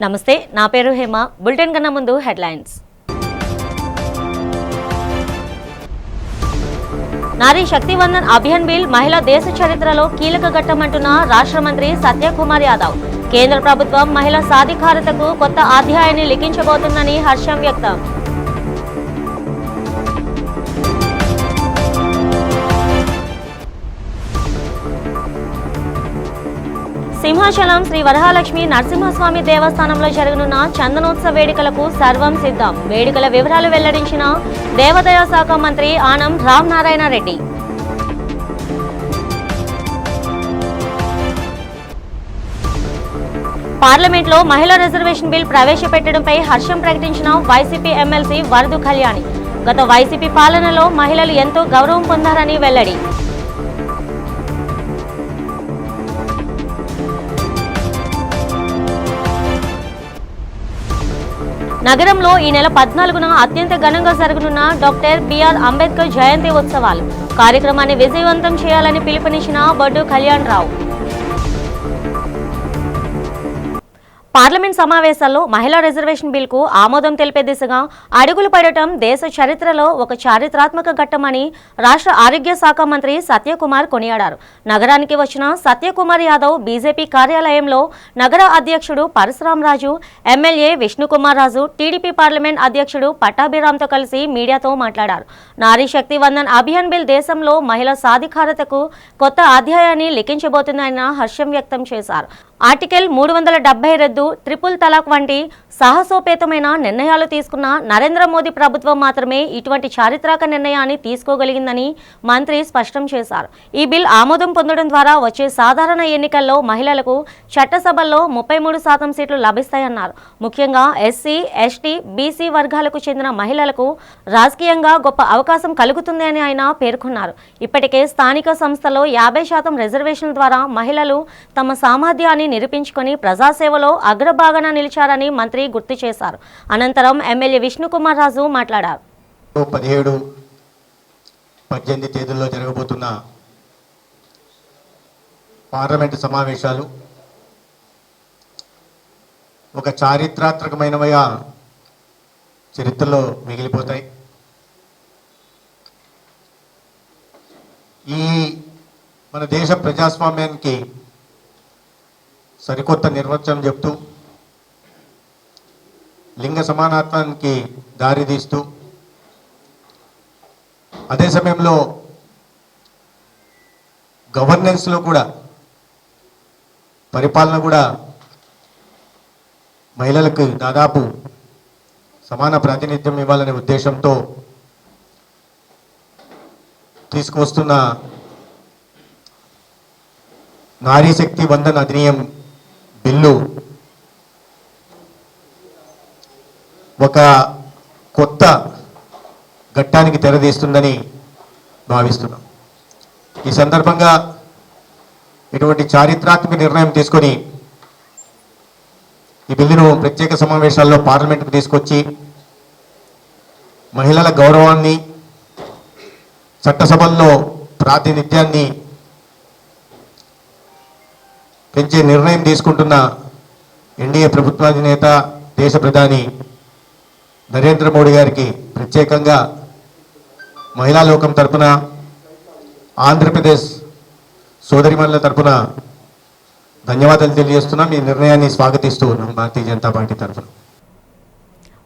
నమస్తే, నా పేరు హేమ. బులెటిన్ కన్నా ముందు హెడ్లైన్స్. నారీ శక్తి వందన్ అభియాన్ బిల్ మహిళా దేశ చరిత్రలో కీలక ఘట్టమంటున్న రాష్ట్ర మంత్రి సత్యకుమార్ యాదవ్. కేంద్ర ప్రభుత్వం మహిళా సాధికారతకు కొత్త అధ్యాయాన్ని లిఖించబోతుందని హర్షం వ్యక్తం. సింహాచలం శ్రీ వరహాలక్ష్మి నరసింహస్వామి దేవస్థానంలో జరగనున్న చందనోత్సవ వేడుకలకు సర్వం సిద్ధం. వేడుకల వివరాలు వెల్లడించిన దేవాదాయ శాఖ మంత్రి ఆనం రామనారాయణ రెడ్డి. పార్లమెంట్లో మహిళా రిజర్వేషన్ బిల్ ప్రవేశపెట్టడంపై హర్షం ప్రకటించిన వైసీపీ ఎమ్మెల్సీ వరదు కళ్యాణి. గత వైసీపీ పాలనలో మహిళలు ఎంతో గౌరవం పొందారని వెల్లడి. నగరంలో ఈ నెల 14న అత్యంత ఘనంగా జరగనున్న డాక్టర్ బిఆర్ అంబేద్కర్ జయంతి ఉత్సవాలు కార్యక్రమాన్ని విజయవంతం చేయాలని పిలుపునిచ్చిన బొడ్డు కళ్యాణ్ రావు. పార్లమెంట్ సమావేశాల్లో మహిళా రిజర్వేషన్ బిల్కు ఆమోదం తెలిపే దిశగా అడుగులు పడటం దేశ చరిత్రలో ఒక చారిత్రాత్మక ఘట్టమని రాష్ట్ర ఆరోగ్య శాఖ మంత్రి సత్యకుమార్ కొనియాడారు. నగరానికి వచ్చిన సత్యకుమార్ యాదవ్ బీజేపీ కార్యాలయంలో నగర అధ్యక్షుడు Parasurama Raju, MLA Vishnukumar Raju, TDP parliament అధ్యక్షుడు పట్టాభిరామ్తో కలిసి మీడియాతో మాట్లాడారు. నారీ శక్తి వందన్ అభియాన్ బిల్ దేశంలో మహిళా సాధికారతకు కొత్త అధ్యాయాన్ని లిఖించబోతుందని హర్షం వ్యక్తం చేశారు. ఆర్టికల్ 370 రద్దు, ట్రిపుల్ తలాక్ వంటి సాహసోపేతమైన నిర్ణయాలు తీసుకున్న నరేంద్ర మోదీ ప్రభుత్వం మాత్రమే ఇటువంటి చారిత్రక నిర్ణయాన్ని తీసుకోగలిగిందని మంత్రి స్పష్టం చేశారు. ఈ బిల్ ఆమోదం పొందడం ద్వారా వచ్చే సాధారణ ఎన్నికల్లో మహిళలకు చట్టసభల్లో 33% సీట్లు లభిస్తాయన్నారు. ముఖ్యంగా ఎస్సీ, ఎస్టీ, బీసీ వర్గాలకు చెందిన మహిళలకు రాజకీయంగా గొప్ప అవకాశం కలుగుతుందని ఆయన పేర్కొన్నారు. ఇప్పటికే స్థానిక సంస్థలో 50% రిజర్వేషన్ల ద్వారా మహిళలు తమ సామర్థ్యాన్ని నిరూపించుకొని ప్రజాసేవలో అగ్రభాగాన నిలిచారని మంత్రి గుర్తు చేశారు. అనంతరం ఎమ్మెల్యే విష్ణుకుమార్ రాజు మాట్లాడారు. 17-18 తేదీల్లో జరగబోతున్న పార్లమెంటు సమావేశాలు ఒక చారిత్రాత్మకమైనవిగా చరిత్రలో మిగిలిపోతాయి. ఈ మన దేశ ప్రజాస్వామ్యానికి సరికొత్త నిర్వచనం చెప్తూ లింగ సమానత్వానికి దారితీస్తూ అదే సమయంలో గవర్నెన్స్లో కూడా పరిపాలన కూడా మహిళలకు దాదాపు సమాన ప్రాతినిధ్యం ఇవ్వాలనే ఉద్దేశంతో తీసుకువస్తున్న నారీ శక్తి వందన్ అధినియం బిల్లు ఒక కొత్త ఘట్టానికి తెరదీస్తుందని భావిస్తున్నాం. ఈ సందర్భంగా ఇటువంటి చారిత్రాత్మక నిర్ణయం తీసుకొని ఈ బిల్లును ప్రత్యేక సమావేశాల్లో పార్లమెంటుకు తీసుకొచ్చి మహిళల గౌరవాన్ని, చట్టసభల్లో ప్రాతినిధ్యాన్ని పెంచే నిర్ణయం తీసుకుంటున్న ఎన్డీఏ ప్రభుత్వాధినేత, దేశ ప్రధాని నరేంద్ర మోడీ గారికి ప్రత్యేకంగా మహిళా లోకం తరపున, ఆంధ్రప్రదేశ్ సోదరిమణుల తరపున ధన్యవాదాలు తెలియజేస్తున్నాం. ఈ నిర్ణయాన్ని స్వాగతిస్తూ ఉన్నాం భారతీయ జనతా పార్టీ తరఫున.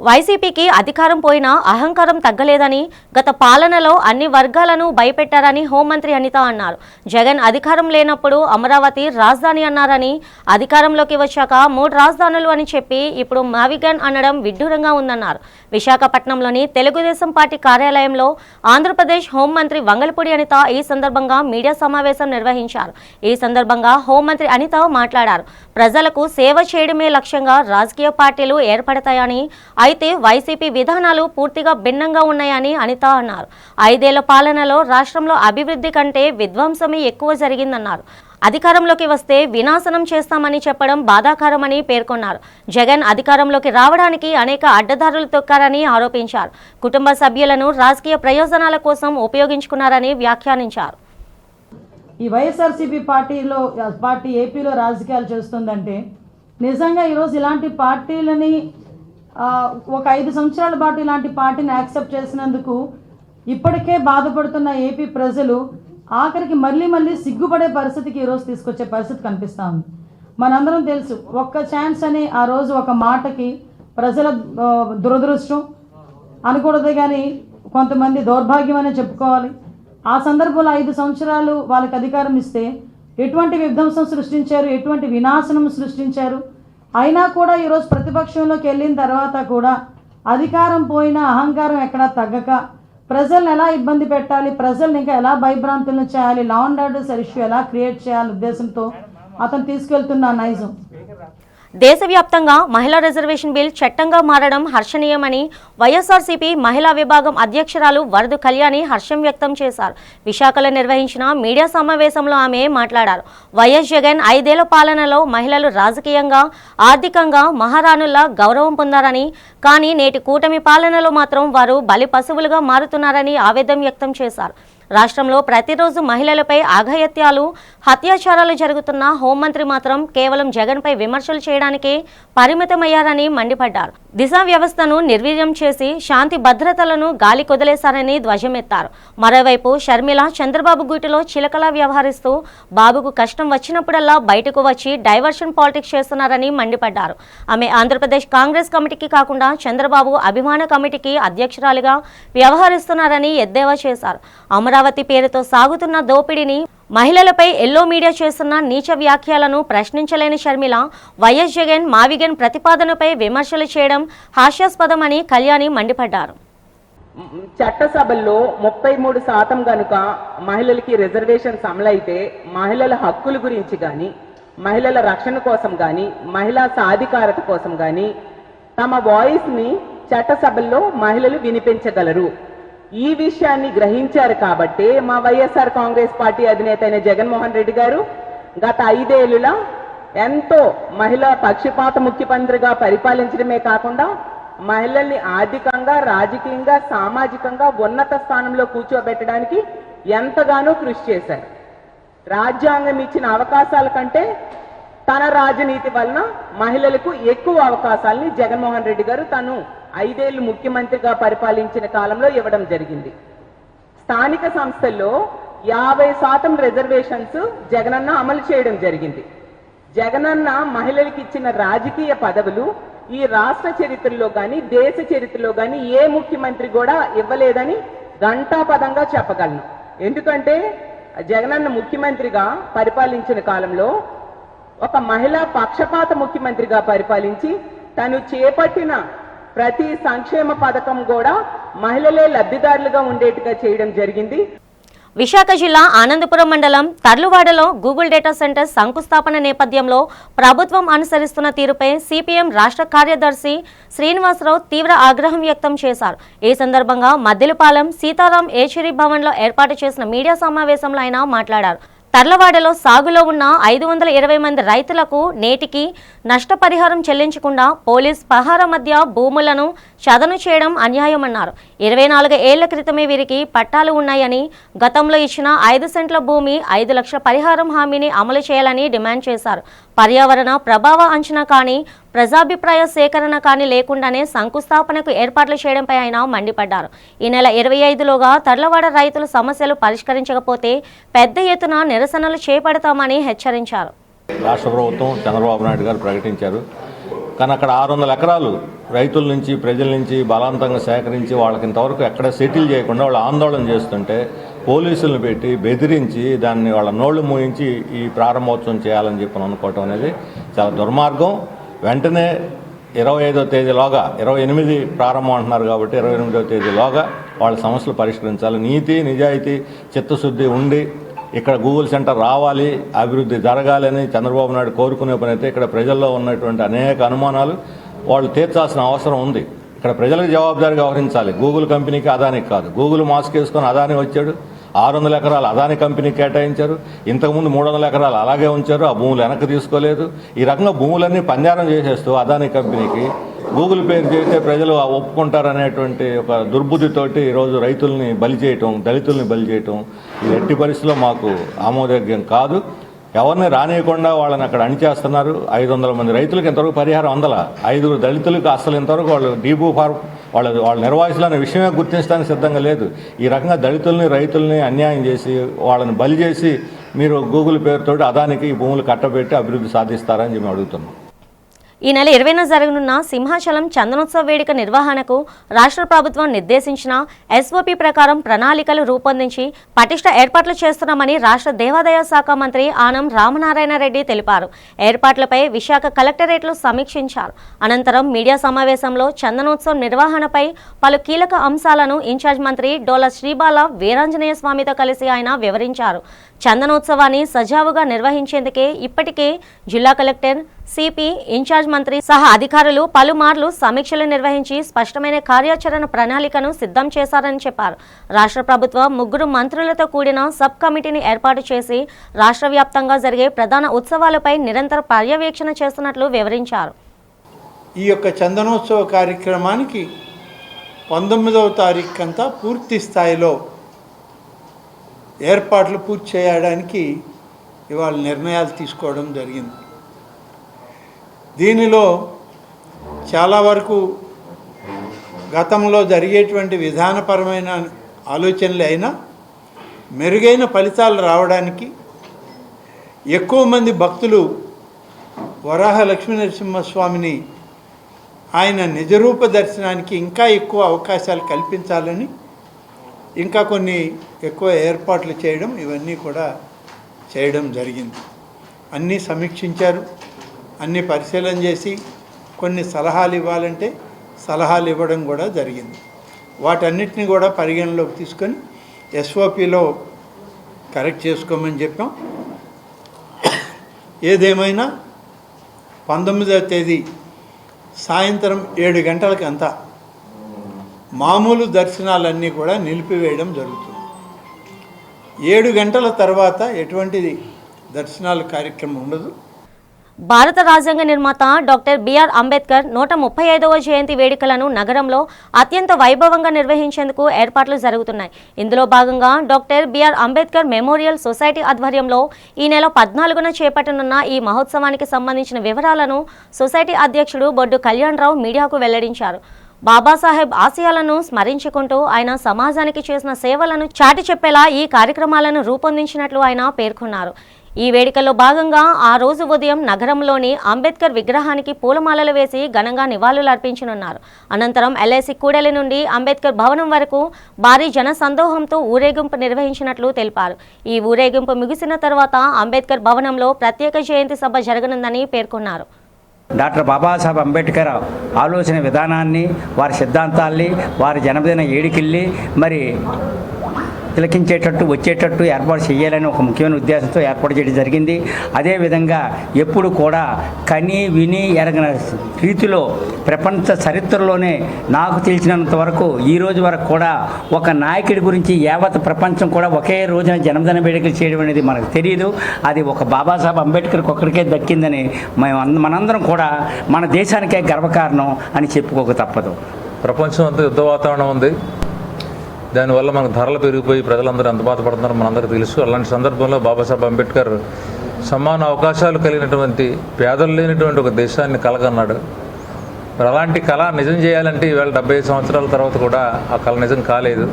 వైసీపీకి అధికారం పోయినా అహంకారం తగ్గలేదని, గత పాలనలో అన్ని వర్గాలను భయపెట్టారని హోంమంత్రి అనిత అన్నారు. జగన్ అధికారం లేనప్పుడు అమరావతి రాజధాని అన్నారని, అధికారంలోకి వచ్చాక 3 రాజధానులు అని చెప్పి ఇప్పుడు మావిగన్ అనడం విడ్డూరంగా ఉందన్నారు. విశాఖపట్నంలోని తెలుగుదేశం పార్టీ కార్యాలయంలో ఆంధ్రప్రదేశ్ హోంమంత్రి వంగలపూడి అనిత ఈ సందర్భంగా మీడియా సమావేశం నిర్వహించారు. ఈ సందర్భంగా హోంమంత్రి అనిత మాట్లాడారు. ప్రజలకు సేవ చేయడమే లక్ష్యంగా రాజకీయ పార్టీలు ఏర్పడతాయని, అయితే వైసీపీ విధానాలు పూర్తిగా భిన్నంగా ఉన్నాయని అనిత అన్నారు. 5 ఏళ్ల పాలనలో రాష్ట్రంలో అభివృద్ధి కంటే విధ్వంసమే ఎక్కువ జరిగిందన్నారు. అధికారంలోకి వస్తే వినాశనం చేస్తామని చెప్పడం బాధాకరమని పేర్కొన్నారు. జగన్ అధికారంలోకి రావడానికి అనేక అడ్డదారులు తొక్కారని ఆరోపించారు. కుటుంబ సభ్యులను రాజకీయ ప్రయోజనాల కోసం ఉపయోగించుకున్నారని వ్యాఖ్యానించారు. ఈ వైఎస్ఆర్సీపీ పార్టీ ఏపీలో రాజకీయాలు చేస్తుందంటే నిజంగా ఈరోజు ఇలాంటి పార్టీలని ఒక 5 సంవత్సరాల పాటు ఇలాంటి పార్టీని యాక్సెప్ట్ చేసినందుకు ఇప్పటికే బాధపడుతున్న ఏపీ ప్రజలు ఆఖరికి మళ్ళీ సిగ్గుపడే పరిస్థితికి ఈరోజు తీసుకొచ్చే పరిస్థితి కనిపిస్తూ ఉంది. మనందరం తెలుసు, ఒక్క ఛాన్స్ అని ఆ రోజు ఒక మాటకి ప్రజల దురదృష్టం అనకూడదు కానీ కొంతమంది దౌర్భాగ్యం అనే చెప్పుకోవాలి. ఆ సందర్భంలో 5 సంవత్సరాలు వాళ్ళకి అధికారం ఇస్తే ఎటువంటి విధ్వంసం సృష్టించారు, ఎటువంటి వినాశనం సృష్టించారు. అయినా కూడా ఈరోజు ప్రతిపక్షంలోకి వెళ్ళిన తర్వాత కూడా అధికారం పోయినా అహంకారం ఎక్కడా తగ్గక ప్రజల్ని ఎలా ఇబ్బంది పెట్టాలి, ప్రజల్ని ఇంకా ఎలా భయభ్రాంతులను చేయాలి, లా అండ్ ఆర్డర్స్ ఇష్యూ ఎలా క్రియేట్ చేయాలి ఉద్దేశంతో అతను తీసుకెళ్తున్న నైజం. దేశవ్యాప్తంగా మహిళా రిజర్వేషన్ బిల్ చట్టంగా మారడం హర్షణీయమని వైఎస్ఆర్సీపీ మహిళా విభాగం అధ్యక్షురాలు వరదు కళ్యాణి హర్షం వ్యక్తం చేశారు. విశాఖలో నిర్వహించిన మీడియా సమావేశంలో ఆమె మాట్లాడారు. వైఎస్ జగన్ 5 ఏళ్ల పాలనలో మహిళలు రాజకీయంగా, ఆర్థికంగా మహారాణుల్లా గౌరవం పొందారని, కానీ నేటి కూటమి పాలనలో మాత్రం వారు బలి పశువులుగా మారుతున్నారని ఆవేదన వ్యక్తం చేశారు. రాష్ట్రంలో ప్రతిరోజు మహిళలపై అఘాయిత్యాలు, అత్యాచారాలు జరుగుతున్న హోంమంత్రి మాత్రం కేవలం జగన్పై విమర్శలు చేయడానికే పరిమితమయ్యారని మండిపడ్డారు. దిశ వ్యవస్థను నిర్వీర్యం చేసి శాంతి భద్రతలను గాలి కొదిలేశారని ధ్వజమెత్తారు. మరోవైపు షర్మిల చంద్రబాబు గూటిలో చిలకలా వ్యవహరిస్తూ బాబుకు కష్టం వచ్చినప్పుడల్లా బయటకు వచ్చి డైవర్షన్ పాలిటిక్స్ చేస్తున్నారని మండిపడ్డారు. ఆమె ఆంధ్రప్రదేశ్ కాంగ్రెస్ కమిటీకి కాకుండా చంద్రబాబు అభిమాన కమిటీకి అధ్యక్షురాలిగా వ్యవహరిస్తున్నారని ఎద్దేవా చేశారు. అమరావతి పేరుతో సాగుతున్న దోపిడీని, మహిళలపై ఎల్లో మీడియా చేస్తున్న నీచ వ్యాఖ్యలను ప్రశ్నించలేని షర్మిల వైఎస్ జగన్ మావిగన్ ప్రతిపాదనపై విమర్శలు చేయడం హాస్యాస్పదమని కళ్యాణి మండిపడ్డారు. చట్టసభల్లో 33% గనుక మహిళలకి రిజర్వేషన్స్ అమలైతే మహిళల హక్కుల గురించి కానీ, మహిళల రక్షణ కోసం కానీ, మహిళా సాధికారత కోసం కానీ తమ వాయిస్ ని చట్టసభల్లో మహిళలు వినిపించగలరు. ఈ విషయాన్ని గ్రహించారు కాబట్టి మా వైఎస్ఆర్ కాంగ్రెస్ పార్టీ అధినేత అయిన జగన్మోహన్ రెడ్డి గారు గత 5 ఏళ్లులా ఎంతో మహిళా పక్షపాత ముఖ్యమంత్రిగా పరిపాలించడమే కాకుండా మహిళల్ని ఆర్థికంగా, రాజకీయంగా, సామాజికంగా ఉన్నత స్థానంలో కూర్చోబెట్టడానికి ఎంతగానో కృషి చేశారు. రాజ్యాంగం ఇచ్చిన అవకాశాల కంటే తన రాజనీతి వలన మహిళలకు ఎక్కువ అవకాశాలని జగన్మోహన్ రెడ్డి గారు తను 5 ఏళ్లు ముఖ్యమంత్రిగా పరిపాలించిన కాలంలో ఇవ్వడం జరిగింది. స్థానిక సంస్థల్లో 50% రిజర్వేషన్స్ జగనన్న అమలు చేయడం జరిగింది. జగనన్న మహిళలకు ఇచ్చిన రాజకీయ పదవులు ఈ రాష్ట్ర చరిత్రలో కానీ, దేశ చరిత్రలో కానీ ఏ ముఖ్యమంత్రి కూడా ఇవ్వలేదని ఘంటాపదంగా చెప్పగలను. ఎందుకంటే జగనన్న ముఖ్యమంత్రిగా పరిపాలించిన కాలంలో ఒక మహిళా పక్షపాత ముఖ్యమంత్రిగా పరిపాలించి తను చేపట్టిన ప్రతి సంక్షేమ పథకం కూడా మహిళలే లబ్ధిదారులుగా ఉండేట్టుగా చేయడం జరిగింది. విశాఖ జిల్లా ఆనందపురం మండలం తర్లువాడలో గూగుల్ డేటా సెంటర్ శంకుస్థాపన నేపథ్యంలో ప్రభుత్వం అనుసరిస్తున్న తీరుపై సిపిఎం రాష్ట్ర కార్యదర్శి శ్రీనివాసరావు తీవ్ర ఆగ్రహం వ్యక్తం చేశారు. ఈ సందర్భంగా మద్దిలపాలెం సీతారాం ఏచూరి భవన్లో ఏర్పాటు చేసిన మీడియా సమావేశంలో ఆయన మాట్లాడారు. తర్లవాడలో సాగులో ఉన్న 520 మంది రైతులకు నేటికి నష్టపరిహారం చెల్లించకుండా పోలీస్ పహారా మధ్య భూములను చదను చేయడం అన్యాయమన్నారు. 24 ఏళ్ల క్రితమే వీరికి పట్టాలు ఉన్నాయని, గతంలో ఇచ్చిన 5 సెంట్ల భూమి 5 లక్షల పరిహారం హామీని అమలు చేయాలని డిమాండ్ చేశారు. పర్యావరణ ప్రభావ అంచనా కానీ, ప్రజాభిప్రాయ సేకరణ కానీ లేకుండానే శంకుస్థాపనకు ఏర్పాట్లు చేయడంపై ఆయన మండిపడ్డారు. ఈ నెల 25లోగా తర్లవాడ రైతుల సమస్యలు పరిష్కరించకపోతే పెద్ద ఎత్తున నిరసనలు చేపడతామని హెచ్చరించారు. రాష్ట్ర ప్రభుత్వం చంద్రబాబు నాయుడు గారు ప్రకటించారు. కానీ అక్కడ 600 ఎకరాలు రైతుల నుంచి, ప్రజల నుంచి బలవంతంగా సేకరించి వాళ్ళకి ఇంతవరకు ఎక్కడ సెటిల్ చేయకుండా వాళ్ళు ఆందోళన చేస్తుంటే పోలీసులను పెట్టి బెదిరించి దాన్ని వాళ్ళ నోళ్లు మూయించి ఈ ప్రారంభోత్సవం చేయాలని చెప్పి అనుకోవటం అనేది చాలా దుర్మార్గం. వెంటనే 25వ తేదీలోగా, 28 ప్రారంభం అంటున్నారు కాబట్టి 28వ తేదీలోగా వాళ్ళ సమస్యలు పరిష్కరించాలి. నీతి, నిజాయితీ, చిత్తశుద్ధి ఉండి ఇక్కడ గూగుల్ సెంటర్ రావాలి, అభివృద్ధి జరగాలని చంద్రబాబు నాయుడు కోరుకునే పని అయితే ఇక్కడ ప్రజల్లో ఉన్నటువంటి అనేక అనుమానాలు వాళ్ళు తీర్చాల్సిన అవసరం ఉంది. ఇక్కడ ప్రజలకు జవాబుదారీగా వ్యవహరించాలి. గూగుల్ కంపెనీకి, అదానికి కాదు. గూగుల్ మాస్క్ వేసుకొని అదాని వచ్చాడు, 600 ఎకరాలు అదాని కంపెనీకి కేటాయించారు. ఇంతకుముందు 300 ఎకరాలు అలాగే ఉంచారు, ఆ భూములు వెనక్కి తీసుకోలేదు. ఈ రకంగా భూములన్నీ పంజారం చేసేస్తూ అదాని కంపెనీకి గూగుల్ పేరు చేస్తే ప్రజలు ఒప్పుకుంటారనేటువంటి ఒక దుర్బుద్ధితోటి ఈరోజు రైతుల్ని బలి చేయటం, దళితుల్ని బలి చేయటం ఇది ఎట్టి పరిస్థితుల్లో మాకు ఆమోదయోగ్యం కాదు. ఎవరిని రానియకుండా వాళ్ళని అక్కడ అణిచేస్తున్నారు. 500 మంది రైతులకు ఇంతవరకు పరిహారం అందల, 5 దళితులకు అసలు ఇంతవరకు వాళ్ళు డీబూ ఫార్మ్ వాళ్ళ నిర్వాసితులు అనే విషయమే గుర్తించడానికి సిద్ధంగా లేదు. ఈ రకంగా దళితుల్ని రైతుల్ని అన్యాయం చేసి వాళ్ళని బలి చేసి మీరు గూగుల్ పేరుతో అదానికి ఈ భూములు కట్టబెట్టి అభివృద్ధి సాధిస్తారని చెప్పి అడుగుతున్నాం. ఈ నెల 20న జరగనున్న సింహాచలం చందనోత్సవ వేడుక నిర్వహణకు రాష్ట్ర ప్రభుత్వం నిర్దేశించిన ఎస్ఓపి ప్రకారం ప్రణాళికలు రూపొందించి పటిష్ట ఏర్పాట్లు చేస్తున్నామని రాష్ట్ర దేవాదాయ శాఖ మంత్రి ఆనం రామనారాయణ రెడ్డి తెలిపారు. ఏర్పాట్లపై విశాఖ కలెక్టరేట్లో సమీక్షించారు. అనంతరం మీడియా సమావేశంలో చందనోత్సవం నిర్వహణపై పలు కీలక అంశాలను ఇన్ఛార్జ్ మంత్రి డోల శ్రీబాల వీరాంజనేయ స్వామితో కలిసి ఆయన వివరించారు. చందనోత్సవాన్ని సజావుగా నిర్వహించేందుకే ఇప్పటికే జిల్లా కలెక్టర్, సిపి, ఇన్ఛార్జ్ మంత్రి సహా అధికారులు పలుమార్లు సమీక్షలు నిర్వహించి స్పష్టమైన కార్యాచరణ ప్రణాళికను సిద్ధం చేశారని చెప్పారు. రాష్ట్ర ప్రభుత్వం 3 మంత్రులతో కూడిన సబ్ కమిటీని ఏర్పాటు చేసి రాష్ట్ర వ్యాప్తంగా జరిగే ప్రధాన ఉత్సవాలపై నిరంతర పర్యవేక్షణ చేస్తున్నట్లు వివరించారు. ఈ యొక్క చందనోత్సవ కార్యక్రమానికి 19వ తారీఖుకంతా పూర్తి స్థాయిలో ఏర్పాట్లు పూర్తి చేయడానికి ఇవాళ నిర్ణయాలు తీసుకోవడం జరిగింది. దీనిలో చాలా వరకు గతంలో జరిగేటువంటి విధానపరమైన ఆలోచనలు అయినా మెరుగైన ఫలితాలు రావడానికి, ఎక్కువ మంది భక్తులు వరాహ లక్ష్మీనరసింహస్వామిని ఆయన నిజరూప దర్శనానికి ఇంకా ఎక్కువ అవకాశాలు కల్పించాలని, ఇంకా కొన్ని ఎక్కువ ఏర్పాట్లు చేయడం, ఇవన్నీ కూడా చేయడం జరిగింది. అన్నీ సమీక్షించారు, అన్నీ పరిశీలన చేసి కొన్ని సలహాలు ఇవ్వాలంటే సలహాలు ఇవ్వడం కూడా జరిగింది. వాటన్నిటిని కూడా పరిగణలోకి తీసుకొని ఎస్ఓపిలో కరెక్ట్ చేసుకోమని చెప్పాం. ఏదేమైనా 19వ తేదీ సాయంత్రం 7 గంటలకి అంతా మామూలు దర్శనాలన్నీ కూడా నిలిపివేయడం జరుగుతుంది. 7 గంటల తర్వాత ఎటువంటిది దర్శనాల కార్యక్రమం ఉండదు. భారత రాజ్యాంగ నిర్మాత డాక్టర్ బిఆర్ అంబేద్కర్ 135వ జయంతి వేడుకలను నగరంలో అత్యంత వైభవంగా నిర్వహించేందుకు ఏర్పాట్లు జరుగుతున్నాయి. ఇందులో భాగంగా doctor B R Ambedkar memorial society ఆధ్వర్యంలో ఈ నెల 14న చేపట్టనున్న ఈ మహోత్సవానికి సంబంధించిన వివరాలను సొసైటీ అధ్యక్షుడు బొడ్డు కళ్యాణరావు మీడియాకు వెల్లడించారు. బాబాసాహెబ్ ఆశయాలను స్మరించుకుంటూ ఆయన సమాజానికి చేసిన సేవలను చాటి చెప్పేలా ఈ కార్యక్రమాలను రూపొందించినట్లు ఆయన పేర్కొన్నారు. ఈ వేడుకల్లో భాగంగా ఆ రోజు ఉదయం నగరంలోని అంబేద్కర్ విగ్రహానికి పూలమాలలు వేసి ఘనంగా నివాళులర్పించనున్నారు. అనంతరం ఎల్ఐసి కూడలి నుండి అంబేద్కర్ భవనం వరకు భారీ జన సందోహంతో ఊరేగింపు నిర్వహించినట్లు తెలిపారు. ఈ ఊరేగింపు ముగిసిన తర్వాత అంబేద్కర్ భవనంలో ప్రత్యేక జయంతి సభ జరగనుందని పేర్కొన్నారు. డాక్టర్ బాబాసాహెబ్ అంబేద్కర్ ఆలోచన విధానాన్ని, వారి సిద్ధాంతాల్ని, వారి జన్మదిన వేడుకల్ని మరి తిలకించేటట్టు వచ్చేటట్టు ఏర్పాటు చేయాలని ఒక ముఖ్యమైన ఉద్దేశంతో ఏర్పాటు చేయడం జరిగింది. అదేవిధంగా ఎప్పుడు కూడా కని విని ఎరగని రీతిలో ప్రపంచ చరిత్రలోనే నాకు తెలిసినంత వరకు ఈ రోజు వరకు కూడా ఒక నాయకుడి గురించి యావత్ ప్రపంచం కూడా ఒకే రోజున జన్మదిన వేడుకలు చేయడం అనేది మనకు తెలియదు. అది ఒక బాబాసాహెబ్ అంబేద్కర్కి ఒక్కడికే దక్కిందని మనందరం కూడా మన దేశానికే గర్వకారణం అని చెప్పుకోక తప్పదు. ప్రపంచం అంతా యుద్ధ వాతావరణం ఉంది. దానివల్ల మనకు ధరలు పెరిగిపోయి ప్రజలందరూ ఎంత బాధపడుతున్నారో మనందరికీ తెలుసు. అలాంటి సందర్భంలో బాబాసాహెబ్ అంబేద్కర్ సమాన అవకాశాలు కలిగినటువంటి, పేదలు లేనటువంటి ఒక దేశాన్ని కలగన్నాడు. మరి అలాంటి కళ నిజం చేయాలంటే ఈవేళ 75 సంవత్సరాల తర్వాత కూడా ఆ కళ నిజం కాలేదు.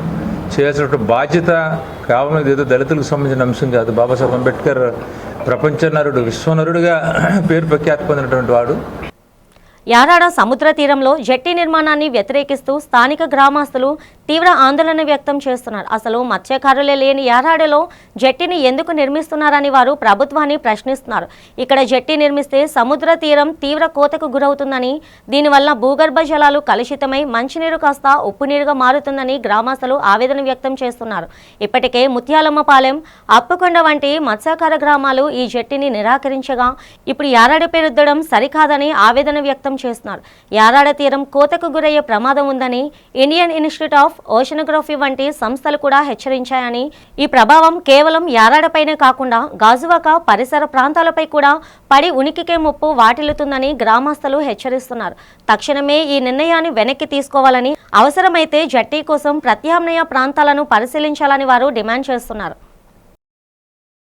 చేయాల్సినటువంటి బాధ్యత కేవలం ఏదో దళితులకు సంబంధించిన అంశం కాదు. బాబాసాహెబ్ అంబేద్కర్ ప్రపంచ నరుడు, విశ్వనరుడుగా పేరు ప్రఖ్యాతి పొందినటువంటి వాడు. యారాడ సముద్ర తీరంలో జెట్టి నిర్మాణాన్ని వ్యతిరేకిస్తూ స్థానిక గ్రామస్తులు తీవ్ర ఆందోళన వ్యక్తం చేస్తున్నారు. అసలు మత్స్యకారులే లేని యారాడలో జెట్టిని ఎందుకు నిర్మిస్తున్నారని వారు ప్రభుత్వాన్ని ప్రశ్నిస్తున్నారు. ఇక్కడ జెట్టి నిర్మిస్తే సముద్ర తీరం తీవ్ర కోతకు గురవుతుందని, దీనివల్ల భూగర్భ జలాలు కలుషితమై మంచినీరు కాస్త ఉప్పునీరుగా మారుతుందని గ్రామస్తులు ఆవేదన వ్యక్తం చేస్తున్నారు. ఇప్పటికే ముత్యాలమ్మపాలెం, అప్పుకొండ వంటి మత్స్యకార గ్రామాలు ఈ జెట్టిని నిరాకరించగా ఇప్పుడు యారాడ పేరుద్దడం సరికాదని ఆవేదన వ్యక్తం చేస్తున్నారు. యారాడ తీరం కోతకు గురయ్యే ప్రమాదం ఉందని ఇండియన్ ఇన్స్టిట్యూట్ ఆఫ్ ఓషనోగ్రఫీ వంటి సంస్థలు కూడా హెచ్చరించాయని, ఈ ప్రభావం కేవలం యారాడపైనే కాకుండా గాజువాక పరిసర ప్రాంతాలపై కూడా పడి ఉనికికే ముప్పు వాటిల్లుతుందని గ్రామస్తులు హెచ్చరిస్తున్నారు. తక్షణమే ఈ నిర్ణయాన్ని వెనక్కి తీసుకోవాలని, అవసరమైతే జట్టి కోసం ప్రత్యామ్నాయ ప్రాంతాలను పరిశీలించాలని వారు డిమాండ్ చేస్తున్నారు.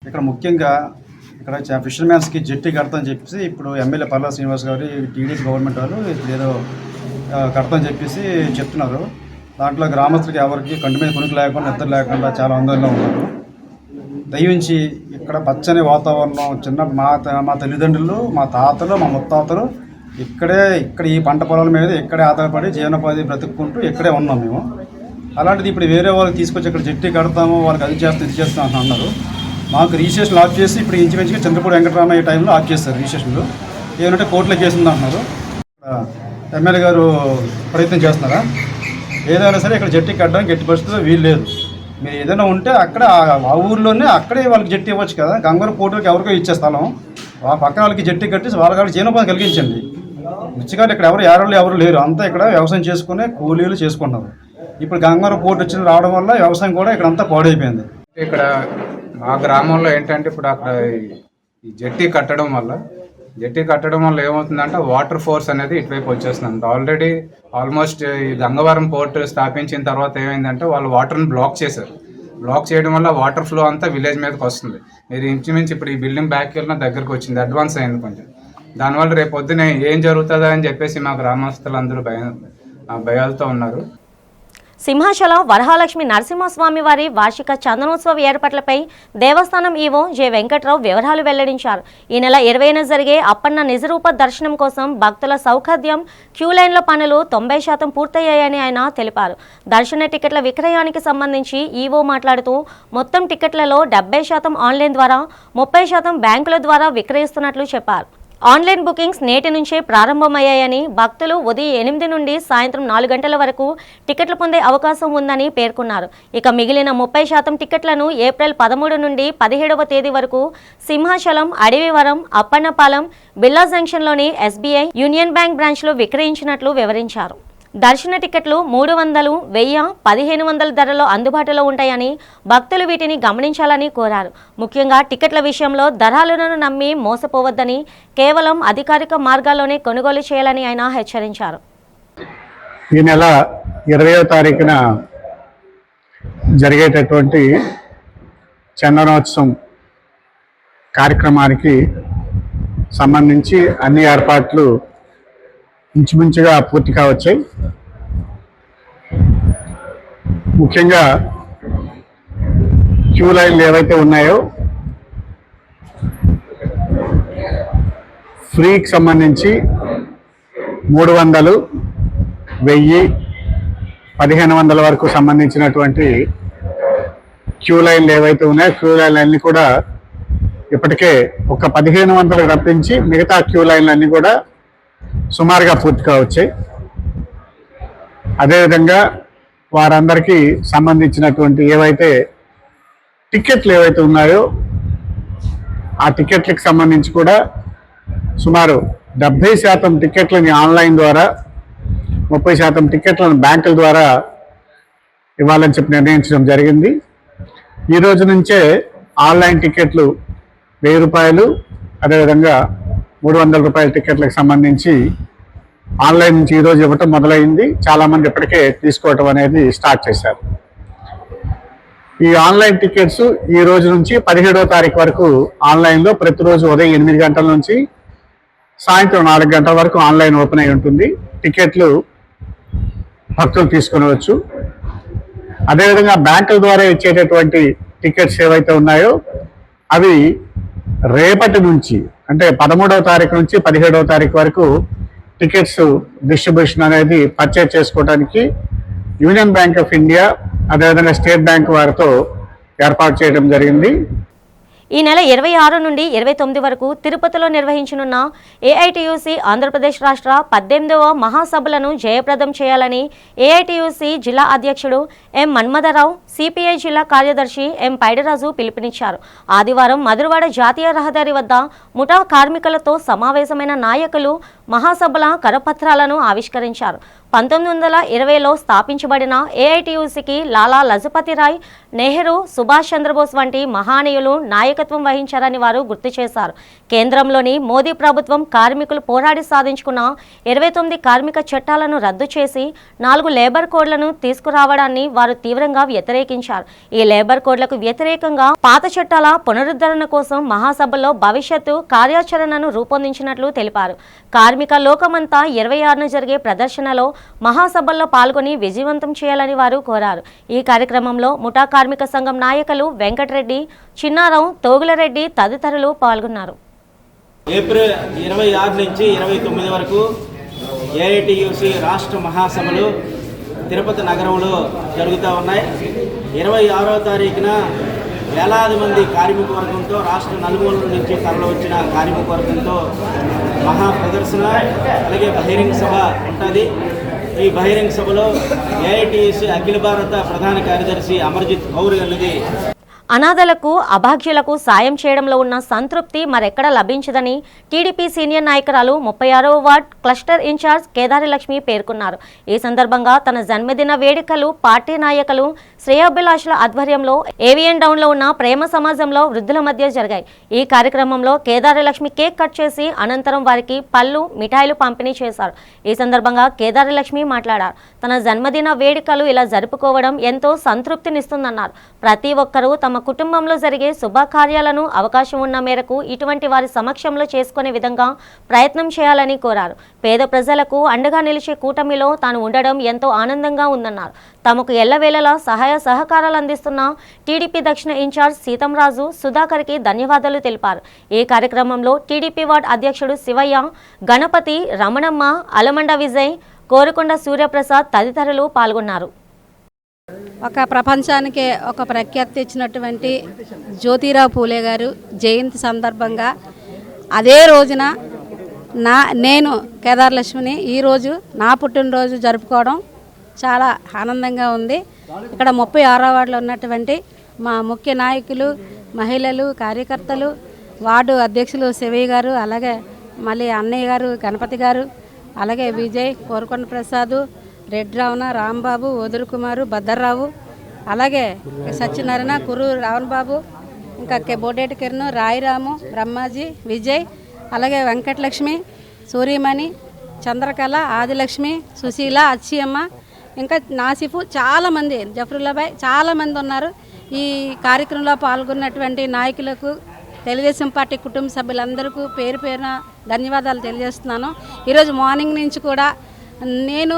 ఇక్కడ ముఖ్యంగా ఇక్కడ ఫిషర్మ్యాన్స్కి జెట్టి కడతామని చెప్పేసి ఇప్పుడు ఎమ్మెల్యే పల్లా శ్రీనివాస్ గారు టీడీపీ గవర్నమెంట్ వాళ్ళు ఏదో కడతామని చెప్పేసి చెప్తున్నారు. దాంట్లో గ్రామస్తులకి ఎవరికి కంటి మీద కొనుక్కు లేకుండా నిద్ర లేకుండా చాలా ఆందోళనలో ఉన్నారు. దయవించి ఇక్కడ పచ్చని వాతావరణం మా తల్లిదండ్రులు, మా తాతలు, మా ముత్తాతలు ఇక్కడ ఈ పంట పొలాల మీద ఇక్కడే ఆధారపడి జీవనోపాధి బ్రతుక్కుంటూ ఇక్కడే ఉన్నాం మేము. అలాంటిది ఇప్పుడు వేరే వాళ్ళకి తీసుకొచ్చి ఇక్కడ జెట్టి కడతాము, వాళ్ళకి అది చేస్తాం ఇది చేస్తాం అని అన్నారు. మాకు రిజిస్ట్రేషన్ ఆఫ్ చేసి ఇప్పుడు ఇంచుమించుగా చంద్రపూడి వెంకటరామయ్య టైంలో ఆఫ్ చేస్తారు రిజిస్ట్రేషన్లు. ఏమంటే కోర్టులో కేసు ఉందంటున్నారు. ఎమ్మెల్యే గారు ప్రయత్నం చేస్తున్నారా? ఏదైనా సరే ఇక్కడ జెట్టి కట్టడానికి ఎట్టి పరిస్థితుల్లో వీలు లేదు. మీరు ఏదైనా ఉంటే అక్కడ ఆ ఊర్లోనే అక్కడే వాళ్ళకి జెట్టి ఇవ్వచ్చు కదా. గంగవరం పోర్టులకు ఎవరికో ఇచ్చే స్థలం ఆ పక్కన వాళ్ళకి జెట్టి కట్టి వాళ్ళకి జీవనోపాధి కలిగించండి. ముచ్చిగారు ఇక్కడ ఎవరు లేరు, అంతా ఇక్కడ వ్యవసాయం చేసుకునే కూలీలు చేసుకుంటున్నారు. ఇప్పుడు గంగవరం పోర్టు వచ్చి రావడం వల్ల వ్యవసాయం కూడా ఇక్కడ అంతా పాడైపోయింది. ఇక్కడ మా గ్రామంలో ఏంటంటే ఇప్పుడు అక్కడ ఈ జెట్టి కట్టడం వల్ల ఏమవుతుందంటే వాటర్ ఫోర్స్ అనేది ఇటువైపు వచ్చేస్తుంది. ఆల్రెడీ ఆల్మోస్ట్ ఈ గంగవరం పోర్ట్ స్థాపించిన తర్వాత ఏమైందంటే వాళ్ళు వాటర్ని బ్లాక్ చేశారు. బ్లాక్ చేయడం వల్ల వాటర్ ఫ్లో అంతా విలేజ్ మీదకి వస్తుంది. మీరు ఇంచుమించు ఇప్పుడు ఈ బిల్డింగ్ బ్యాక్ వెళ్ళిన దగ్గరకు వచ్చింది, అడ్వాన్స్ అయింది కొంచెం. దానివల్ల రేపు పొద్దునే ఏం జరుగుతుందా అని చెప్పేసి మా గ్రామస్తులందరూ భయాలతో ఉన్నారు. సింహాచలం వరహాలక్ష్మి నరసింహస్వామి వారి వార్షిక చందనోత్సవ ఏర్పాట్లపై దేవస్థానం ఈవో జె వెంకట్రావు వివరాలు వెల్లడించారు. ఈ నెల 20న జరిగే అప్పన్న నిజరూప దర్శనం కోసం భక్తుల సౌకర్యం క్యూలైన్ల పనులు 90% పూర్తయ్యాయని ఆయన తెలిపారు. దర్శన టికెట్ల విక్రయానికి సంబంధించి ఈవో మాట్లాడుతూ మొత్తం టికెట్లలో 70% ఆన్లైన్ ద్వారా 30% బ్యాంకుల ద్వారా విక్రయిస్తున్నట్లు చెప్పారు. ఆన్లైన్ బుకింగ్స్ నేటి నుంచే ప్రారంభమయ్యాయని, భక్తులు ఉదయం 8 నుండి సాయంత్రం 4 గంటల వరకు టికెట్లు పొందే అవకాశం ఉందని పేర్కొన్నారు. ఇక మిగిలిన 30% టికెట్లను ఏప్రిల్ 13 నుండి 17వ తేదీ వరకు సింహాచలం, అడవివరం, అప్పన్నపాలెం, బిర్లా జంక్షన్లోని SBI, యూనియన్ బ్యాంక్ బ్రాంచ్లో విక్రయించినట్లు వివరించారు. దర్శన టికెట్లు 300, 1000, 1500 ధరలో అందుబాటులో ఉంటాయని, భక్తులు వీటిని గమనించాలని కోరారు. ముఖ్యంగా టికెట్ల విషయంలో దళారులను నమ్మి మోసపోవద్దని, కేవలం అధికారిక మార్గాల్లోనే కొనుగోలు చేయాలని ఆయన హెచ్చరించారు. ఈ నెల 20వ తారీఖున జరిగేటటువంటి చందనోత్సవం కార్యక్రమానికి సంబంధించి అన్ని ఏర్పాట్లు ఇంచుమించుగా పూర్తిగా వచ్చాయి. ముఖ్యంగా క్యూ లైన్లు ఏవైతే ఉన్నాయో ఫ్రీకి సంబంధించి 300, 1000, 1500 వరకు సంబంధించినటువంటి క్యూ లైన్లు ఏవైతే ఉన్నాయో క్యూ లైన్లన్నీ కూడా ఇప్పటికే ఒక 1500 రప్పించి మిగతా క్యూ లైన్లన్నీ కూడా సుమారుగా పూర్తిగా వచ్చాయి. అదేవిధంగా వారందరికీ సంబంధించినటువంటి ఏవైతే టికెట్లు ఏవైతే ఉన్నాయో ఆ టికెట్లకు సంబంధించి కూడా సుమారు 70% టికెట్లని ఆన్లైన్ ద్వారా, 30% టికెట్లను బ్యాంకుల ద్వారా ఇవ్వాలని చెప్పి నిర్ణయించడం జరిగింది. ఈ రోజు నుంచే ఆన్లైన్ టికెట్లు 1000 రూపాయలు, అదేవిధంగా 300 రూపాయల టికెట్లకు సంబంధించి ఆన్లైన్ నుంచి ఈరోజు ఇవ్వటం మొదలైంది. చాలామంది ఇప్పటికే తీసుకోవటం అనేది స్టార్ట్ చేశారు. ఈ ఆన్లైన్ టికెట్స్ ఈ రోజు నుంచి 17వ తారీఖు వరకు ఆన్లైన్లో ప్రతిరోజు ఉదయం 8 గంటల నుంచి సాయంత్రం 4 గంటల వరకు ఆన్లైన్ ఓపెన్ అయి ఉంటుంది. టికెట్లు భక్తులు తీసుకునవచ్చు. అదేవిధంగా బ్యాంకుల ద్వారా ఇచ్చేటటువంటి టికెట్స్ ఏవైతే ఉన్నాయో అవి రేపటి నుంచి అంటే 13వ తారీఖు నుంచి 17వ తారీఖు వరకు టికెట్స్ డిస్ట్రిబ్యూషన్ అనేది పర్చేజ్ చేసుకోవడానికి యూనియన్ బ్యాంక్ ఆఫ్ ఇండియా, అదేవిధంగా స్టేట్ బ్యాంక్ వారితో ఏర్పాటు చేయడం జరిగింది. ఈ నెల 26 నుండి 29 వరకు తిరుపతిలో నిర్వహించనున్న AITUC ఆంధ్రప్రదేశ్ రాష్ట్ర 18వ మహాసభలను జయప్రదం చేయాలని AITUC జిల్లా అధ్యక్షుడు ఎం మన్మథరావు, CPI జిల్లా కార్యదర్శి ఎం పైడిరాజు పిలుపునిచ్చారు. ఆదివారం మధురవాడ జాతీయ రహదారి వద్ద ముఠా కార్మికులతో సమావేశమైన నాయకులు మహాసభల కరపత్రాలను ఆవిష్కరించారు. 1920లో స్థాపించబడిన ఏఐటియుసికి లాలా లజపతి రాయ్, నెహ్రూ, సుభాష్ చంద్రబోస్ వంటి మహానీయులు నాయకత్వం వహించారని వారు గుర్తు చేశారు. కేంద్రంలోని మోదీ ప్రభుత్వం కార్మికులు పోరాడి సాధించుకున్న 29 కార్మిక చట్టాలను రద్దు చేసి 4 లేబర్ కోడ్లను తీసుకురావడాన్ని వారు తీవ్రంగా వ్యతిరేకించారు. ఈ లేబర్ కోడ్లకు వ్యతిరేకంగా పాత చట్టాల పునరుద్ధరణ కోసం మహాసభలో భవిష్యత్తు కార్యాచరణను రూపొందించినట్లు తెలిపారు. కార్మిక లోకమంతా 26న జరిగే ప్రదర్శనలో మహాసభల్లో పాల్గొని విజయవంతం చేయాలని వారు కోరారు. ఈ కార్యక్రమంలో ముఠా కార్మిక సంఘం నాయకులు వెంకటరెడ్డి, చిన్నారావు, తోగులరెడ్డి తదితరులు పాల్గొన్నారు. ఏప్రిల్ 26 నుంచి 29 వరకు ఏఐటియుసి రాష్ట్ర మహాసభలు తిరుపతి నగరంలో జరుగుతూ ఉన్నాయి. 26వ తారీఖున వేలాది మంది కార్మిక వర్గంతో రాష్ట్ర నలుమూలల నుంచి తరలి వచ్చిన కార్మిక వర్గంతో మహా ప్రదర్శన, అలాగే బహిరంగ సభ ఉంటుంది. ఈ బహిరంగ సభలో ఏఐటియుసి అఖిల భారత ప్రధాన కార్యదర్శి అమర్జిత్ కౌర్ అనేది అనాథలకు, అభాగ్యులకు సాయం చేయడంలో ఉన్న సంతృప్తి మరెక్కడ లభించదని టీడీపీ సీనియర్ నాయకురాలు 36వ ward cluster incharge Kedari Lakshmi పేర్కొన్నారు. ఈ సందర్భంగా తన జన్మదిన వేడుకలు పార్టీ నాయకులు, శ్రేయోభిలాషుల ఆధ్వర్యంలో ఏవిఎన్ డౌన్లో ఉన్న ప్రేమ సమాజంలో వృద్ధుల మధ్య జరిగాయి. ఈ కార్యక్రమంలో కేదారి లక్ష్మి కేక్ కట్ చేసి అనంతరం వారికి పళ్ళు, మిఠాయిలు పంపిణీ చేశారు. ఈ సందర్భంగా కేదారి లక్ష్మి మాట్లాడారు. తన జన్మదిన వేడుకలు ఇలా జరుపుకోవడం ఎంతో సంతృప్తినిస్తుందన్నారు. ప్రతి ఒక్కరూ తమ కుటుంబంలో జరిగే శుభకార్యాలను అవకాశం ఉన్న మేరకు ఇటువంటి వారి సమక్షంలో చేసుకునే విధంగా ప్రయత్నం చేయాలని కోరారు. పేద ప్రజలకు అండగా నిలిచే కూటమిలో తాను ఉండడం ఎంతో ఆనందంగా ఉందన్నారు. తమకు ఎల్లవేళలా సహాయ సహకారాలు అందిస్తున్న టీడీపీ దక్షిణ ఇన్ఛార్జ్ సీతంరాజు, సుధాకర్కి ధన్యవాదాలు తెలిపారు. ఈ కార్యక్రమంలో టీడీపీ వార్డు అధ్యక్షుడు శివయ్య, గణపతి, రమణమ్మ, అలమండ విజయ్, కోరుకొండ సూర్యప్రసాద్ తదితరులు పాల్గొన్నారు. ఒక ప్రపంచానికే ఒక ప్రఖ్యాతి ఇచ్చినటువంటి జ్యోతిరావు పూలే గారు జయంతి సందర్భంగా అదే రోజున నేను కేదార్ లక్ష్మిని ఈరోజు నా పుట్టినరోజు జరుపుకోవడం చాలా ఆనందంగా ఉంది. ఇక్కడ 36వ వార్డులో ఉన్నటువంటి మా ముఖ్య నాయకులు, మహిళలు, కార్యకర్తలు, వార్డు అధ్యక్షులు శివయ్య గారు, అలాగే మళ్ళీ అన్నయ్య గారు గణపతి గారు, అలాగే విజయ్, కోరుకొండ ప్రసాద్, రెడ్డి రావణ, రాంబాబు, ఓదురు కుమారు, భద్రరావు, అలాగే సత్యనారాయణ, కురు రావణ్ బాబు, ఇంకా బోడేటి కిరణ్, రాయిరాము, బ్రహ్మాజీ, విజయ్, అలాగే వెంకటలక్ష్మి, సూర్యమణి, చంద్రకళ, ఆదిలక్ష్మి, సుశీల, అచ్చియమ్మ, ఇంకా నాసిఫు, చాలామంది, జఫరుల్లాబాయ్, చాలామంది ఉన్నారు. ఈ కార్యక్రమంలో పాల్గొన్నటువంటి నాయకులకు, తెలుగుదేశం పార్టీ కుటుంబ సభ్యులందరికీ పేరు పేరున ధన్యవాదాలు తెలియజేస్తున్నాను. ఈరోజు మార్నింగ్ నుంచి కూడా నేను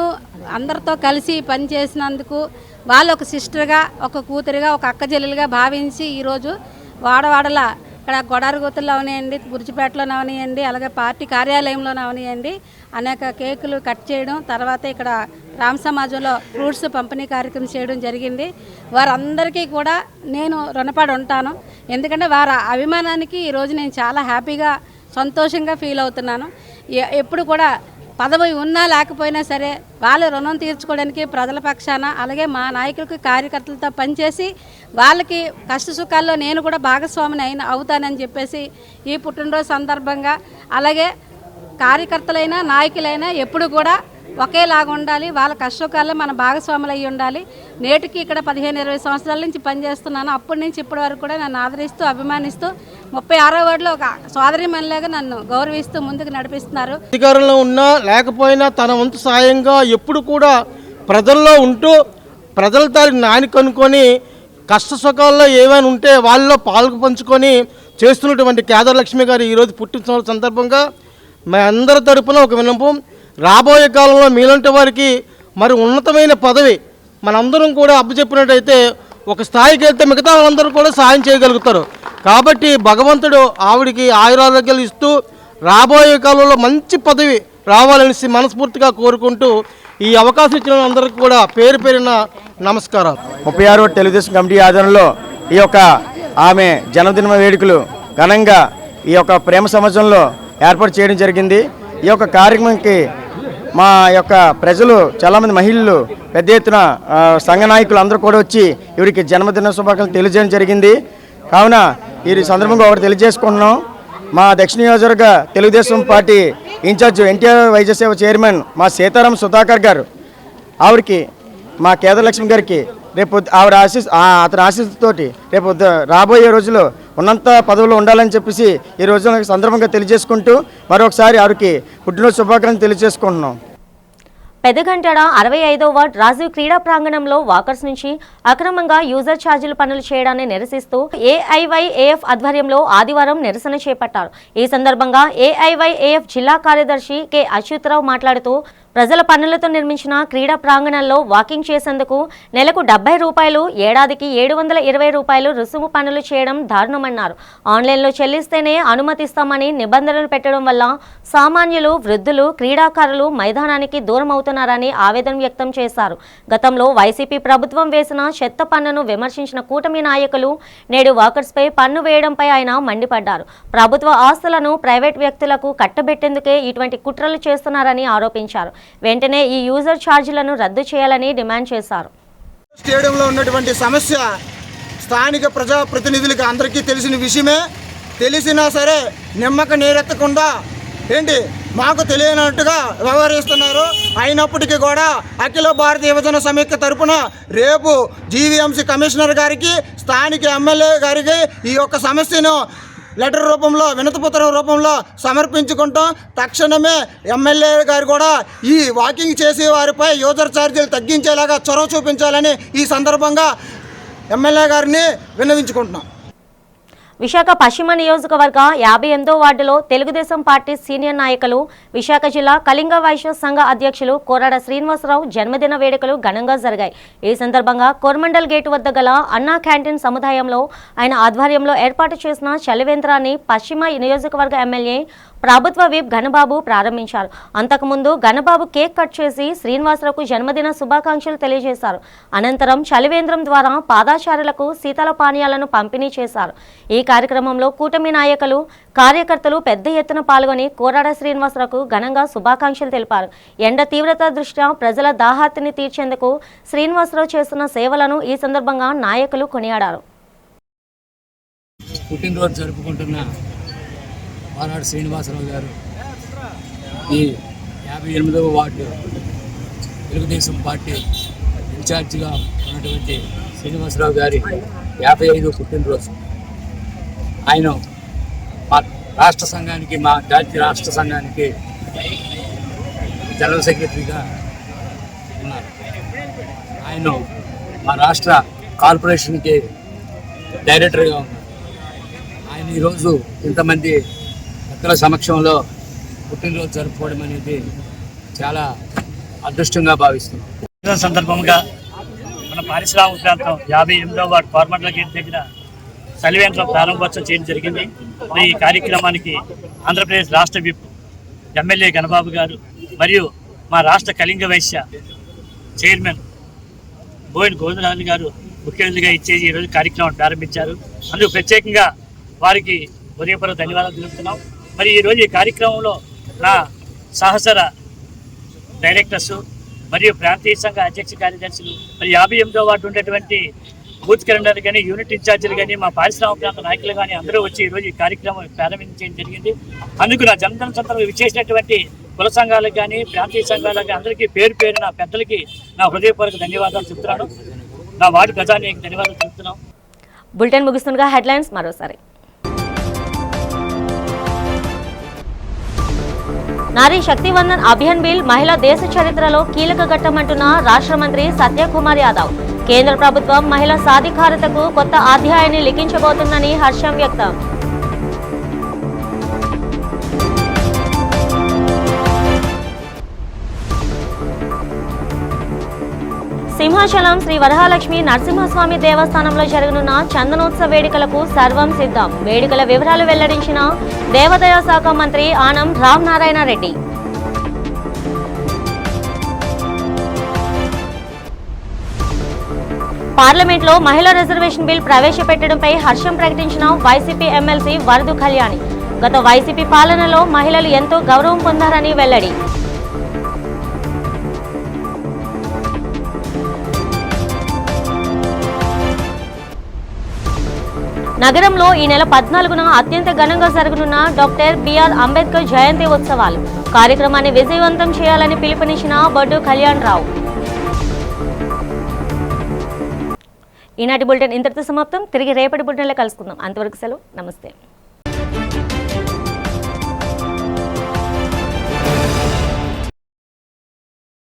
అందరితో కలిసి పనిచేసినందుకు వాళ్ళు ఒక సిస్టర్గా, ఒక కూతురుగా, ఒక అక్క చెల్లెలుగా భావించి ఈరోజు వాడవాడల ఇక్కడ గొడారుగుతుల్లో అవనియండి, బుర్జిపేటలో అవనియండి, అలాగే పార్టీ కార్యాలయంలో అవనియండి అనేక కేకులు కట్ చేయడం, తర్వాత ఇక్కడ రామ్ సమాజంలో ఫ్రూట్స్ పంపిణీ కార్యక్రమం చేయడం జరిగింది. వారందరికీ కూడా నేను రుణపడి ఉంటాను. ఎందుకంటే వారి అభిమానానికి ఈరోజు నేను చాలా హ్యాపీగా, సంతోషంగా ఫీల్ అవుతున్నాను. ఎప్పుడు కూడా పదవి ఉన్నా లేకపోయినా సరే వాళ్ళ రుణం తీర్చుకోవడానికి ప్రజల పక్షాన, అలాగే మా నాయకులకి, కార్యకర్తలతో పనిచేసి వాళ్ళకి కష్ట సుఖాల్లో నేను కూడా భాగస్వామిని అవుతానని చెప్పేసి ఈ పుట్టినరోజు సందర్భంగా, అలాగే కార్యకర్తలైనా నాయకులైనా ఎప్పుడు కూడా ఒకేలాగా ఉండాలి, వాళ్ళ కష్టసుఖాల్లో మన భాగస్వాములు అయ్యి ఉండాలి. నేటికి ఇక్కడ 15-20 సంవత్సరాల నుంచి పనిచేస్తున్నాను. అప్పటి నుంచి ఇప్పటి వరకు కూడా నన్ను ఆదరిస్తూ, అభిమానిస్తూ 36వ వార్డులో ఒక సోదరి మనిలాగా నన్ను గౌరవిస్తూ ముందుకు నడిపిస్తున్నారు. అధికారంలో ఉన్నా లేకపోయినా తన వంతు సాయంగా ఎప్పుడు కూడా ప్రజల్లో ఉంటూ ప్రజల తారీఖు నాని కనుక్కొని కష్ట సుఖాల్లో ఏమైనా ఉంటే వాళ్ళలో పాల్గొ పంచుకొని చేస్తున్నటువంటి కేదార్ లక్ష్మి గారు ఈరోజు పుట్టిన సందర్భంగా మా అందరి తరపున ఒక విన్నపం, రాబోయే కాలంలో మీలాంటి వారికి మరి ఉన్నతమైన పదవి మనందరం కూడా అప్పచెప్పినట్టయితే ఒక స్థాయికి వెళ్తే మిగతా వాళ్ళందరూ కూడా సాయం చేయగలుగుతారు. కాబట్టి భగవంతుడు ఆవిడికి ఆయురారోగ్యాలు ఇస్తూ రాబోయే కాలంలో మంచి పదవి రావాలనేసి మనస్ఫూర్తిగా కోరుకుంటూ ఈ అవకాశం ఇచ్చిన అందరికీ కూడా పేరు పేరున నమస్కారం. 36వ తెలుగుదేశం కమిటీ ఆధ్వర్యంలో ఈ యొక్క ఆమె జన్మదిన వేడుకలు ఘనంగా ఈ యొక్క ప్రేమ సమాజంలో ఏర్పాటు చేయడం జరిగింది. ఈ యొక్క కార్యక్రమానికి మా యొక్క ప్రజలు, చాలామంది మహిళలు, పెద్ద ఎత్తున సంఘ నాయకులు అందరూ కూడా వచ్చి ఇవిడికి జన్మదిన శుభాకాంక్షలు తెలియజేయడం జరిగింది. కావున ఈ సందర్భంగా ఒకటి తెలియజేసుకుంటున్నాం. మా దక్షిణ నియోజకవర్గ తెలుగుదేశం పార్టీ ఇన్ఛార్జ్ ఎన్టీఆర్ వైద్య సేవ చైర్మన్ మా సీతారాం సుధాకర్ గారు ఆవిడకి మా కేదారలక్ష్మి గారికి రేపు ఆవిడ అతని ఆశీస్సుతోటి రేపు రాబోయే రోజుల్లో ఉన్నంత పదవులు ఉండాలని చెప్పేసి ఈ రోజు సందర్భంగా తెలియజేసుకుంటూ మరొకసారి ఆవిడకి పుట్టినరోజు శుభాకాంక్షలు తెలియజేసుకుంటున్నాం. పెదగంటాడ 65వ వార్డ్ రాజీవ్ క్రీడా ప్రాంగణంలో వాకర్స్ నుంచి అక్రమంగా యూజర్ ఛార్జీలు పనులు చేయడాన్ని నిరసిస్తూ ఏఐవైఏఎఫ్ ఆధ్వర్యంలో ఆదివారం నిరసన చేపట్టారు. ఈ సందర్భంగా ఏఐవైఏఎఫ్ జిల్లా కార్యదర్శి కె అచ్యుతరావు మాట్లాడుతూ ప్రజల పన్నులతో నిర్మించిన క్రీడా ప్రాంగణంలో వాకింగ్ చేసేందుకు నెలకు 70 రూపాయలు, ఏడాదికి 720 రూపాయలు రుసుము పన్నులు చేయడం దారుణమన్నారు. ఆన్లైన్లో చెల్లిస్తేనే అనుమతిస్తామని నిబంధనలు పెట్టడం వల్ల సామాన్యులు, వృద్ధులు, క్రీడాకారులు మైదానానికి దూరం అవుతున్నారని ఆవేదన వ్యక్తం చేశారు. గతంలో వైసీపీ ప్రభుత్వం వేసిన చెత్త పన్నును విమర్శించిన కూటమి నాయకులు నేడు వాకర్స్పై పన్ను వేయడంపై ఆయన మండిపడ్డారు. ప్రభుత్వ ఆస్తులను ప్రైవేట్ వ్యక్తులకు కట్టబెట్టేందుకే ఇటువంటి కుట్రలు చేస్తున్నారని ఆరోపించారు. వెంటనే ఈ యూజర్ ఛార్జీలను రద్దు చేయాలని డిమాండ్ చేశారు. స్టేడియంలో ఉన్నటువంటి సమస్య స్థానిక ప్రజాప్రతినిధులకు అందరికీ తెలిసిన విషయమే. తెలిసినా సరే నిమ్మక నీరెత్తకుండా మాకు తెలియనట్టుగా వ్యవహరిస్తున్నారు. అయినప్పటికీ కూడా అఖిల భారత యువజన సమైక్య తరపున రేపు జీవీఎంసీ కమిషనర్ గారికి, స్థానిక ఎమ్మెల్యే గారికి ఈ యొక్క సమస్యను లెటర్ రూపంలో, వినతిపత్రం రూపంలో సమర్పించుకుంటాం. తక్షణమే ఎమ్మెల్యే గారు కూడా ఈ వాకింగ్ చేసే వారిపై యూజర్ ఛార్జీలు తగ్గించేలాగా చొరవ చూపించాలని ఈ సందర్భంగా ఎమ్మెల్యే గారిని విన్నవించుకుంటున్నాం. విశాఖ పశ్చిమ నియోజకవర్గ 58వ వార్డులో తెలుగుదేశం పార్టీ సీనియర్ నాయకులు, విశాఖ జిల్లా కళింగ వైశ్య సంఘ అధ్యక్షులు కోరాడ శ్రీనివాసరావు జన్మదిన వేడుకలు ఘనంగా జరిగాయి. ఈ సందర్భంగా కోరమండల్ గేటు వద్ద గల అన్నా క్యాంటీన్ సముదాయంలో ఆయన ఆధ్వర్యంలో ఏర్పాటు చేసిన చలివేంద్రాన్ని పశ్చిమ నియోజకవర్గ ఎమ్మెల్యే ప్రభుత్వ విప్ ఘనబాబు ప్రారంభించారు. అంతకుముందు ఘనబాబు కేక్ కట్ చేసి శ్రీనివాసరావుకు జన్మదిన శుభాకాంక్షలు తెలియజేశారు. అనంతరం చలివేంద్రం ద్వారా పాదాచారులకు శీతల పానీయాలను పంపిణీ చేశారు. ఈ కార్యక్రమంలో కూటమి నాయకులు, కార్యకర్తలు పెద్ద ఎత్తున పాల్గొని కోరాడ శ్రీనివాసరావుకు ఘనంగా శుభాకాంక్షలు తెలిపారు. ఎండ తీవ్రత దృష్ట్యా ప్రజల దాహార్తిని తీర్చేందుకు శ్రీనివాసరావు చేస్తున్న సేవలను ఈ సందర్భంగా నాయకులు కొనియాడారు. పుట్టినరోజు జరుపుకుంటున్న కోరాడ శ్రీనివాసరావు గారు ఈ 58వ వార్డు తెలుగుదేశం పార్టీ ఇన్ఛార్జిగా ఉన్నటువంటి శ్రీనివాసరావు గారి 55వ పుట్టినరోజు. ఆయన మా రాష్ట్ర సంఘానికి, మా జాతీయ రాష్ట్ర సంఘానికి జనరల్ సెక్రటరీగా ఉన్నారు. ఆయన మా రాష్ట్ర కార్పొరేషన్కి డైరెక్టర్గా ఉన్నారు. ఆయన ఈరోజు ఇంతమంది భక్తుల సమక్షంలో పుట్టినరోజు జరుపుకోవడం అనేది చాలా అదృష్టంగా భావిస్తున్నాం. సందర్భంగా మన పారిశ్రామిక ప్రాంతం 58వ వార్డు కోరమండల్ గేట్ దగ్గర చలివేంద్రం ప్రారంభోత్సవం చేయడం జరిగింది. ఈ కార్యక్రమానికి ఆంధ్రప్రదేశ్ రాష్ట్ర విప్ ఎమ్మెల్యే ఘనబాబు గారు మరియు మా రాష్ట్ర కళింగ వైశ్య చైర్మన్ బోయిన్ గోవిందరాజు గారు ముఖ్య అతిథిగా ఇచ్చేసి ఈరోజు కార్యక్రమం ప్రారంభించారు. అందుకు ప్రత్యేకంగా వారికి హృదయపూర్వక ధన్యవాదాలు తెలుపుతున్నాం. మరి ఈరోజు ఈ కార్యక్రమంలో నా సహచర డైరెక్టర్స్ మరియు ప్రాంతీయ సంఘ అధ్యక్ష కార్యదర్శులు, మరి 58వ వార్డు ఉండేటువంటి బూత్ క్యాలెండర్ కానీ, యూనిట్ ఇన్ఛార్జీలు కానీ, మా పారిశ్రామిక ప్రాంత నాయకులు కానీ అందరూ వచ్చి ఈరోజు ఈ కార్యక్రమం ప్రారంభించడం జరిగింది. అందుకు నా జన్మదిన సందర్భంగా విచ్చేసినటువంటి కుల సంఘాలకు కానీ, ప్రాంతీయ సంఘాలకు అందరికీ పేరు పేరున పెద్దలకి నా హృదయపూర్వక ధన్యవాదాలు చెప్తున్నాను. నా వార్డు ప్రజానికి ధన్యవాదాలు చెప్తున్నాం. బులెటిన్ ముగిస్తుండగా హెడ్లైన్స్ మరోసారి. నారీ శక్తి వందన్ అభియాన్ బిల్ మహిళా దేశ చరిత్రలో కీలక ఘట్టమంటున్న రాష్ట్ర మంత్రి సత్యకుమార్ యాదవ్. కేంద్ర ప్రభుత్వం మహిళా సాధికారతకు కొత్త అధ్యాయాన్ని లిఖించబోతుందని హర్షం వ్యక్తం. సింహాచలం శ్రీ వరహాలక్ష్మి నరసింహస్వామి దేవస్థానంలో జరగనున్న చందనోత్సవ వేడుకలకు సర్వం సిద్ధం. వేడుకల వివరాలు వెల్లడించిన దేవాదాయ శాఖ మంత్రి ఆనం రామనారాయణ రెడ్డి. పార్లమెంట్లో మహిళా రిజర్వేషన్ బిల్ ప్రవేశపెట్టడంపై హర్షం ప్రకటించిన వైసీపీ ఎమ్మెల్సీ వరదు కళ్యాణి. గత వైసీపీ పాలనలో మహిళలు ఎంతో గౌరవం పొందారని వెల్లడి. నగరంలో ఈ నెల 14న అత్యంత ఘనంగా జరగనున్న డాక్టర్ బిఆర్ అంబేద్కర్ జయంతి ఉత్సవాలు. కార్యక్రమాన్ని విజయవంతం చేయాలని పిలుపునిచ్చిన బొడ్డు కళ్యాణ్ రావు. ఈనాటి బులెటిన్ ఇంతటితో సమాప్తం. తిరిగి రేపటి బులెటిన్లో కలుసుకుందాం. అంతవరకు సెలవు. నమస్తే.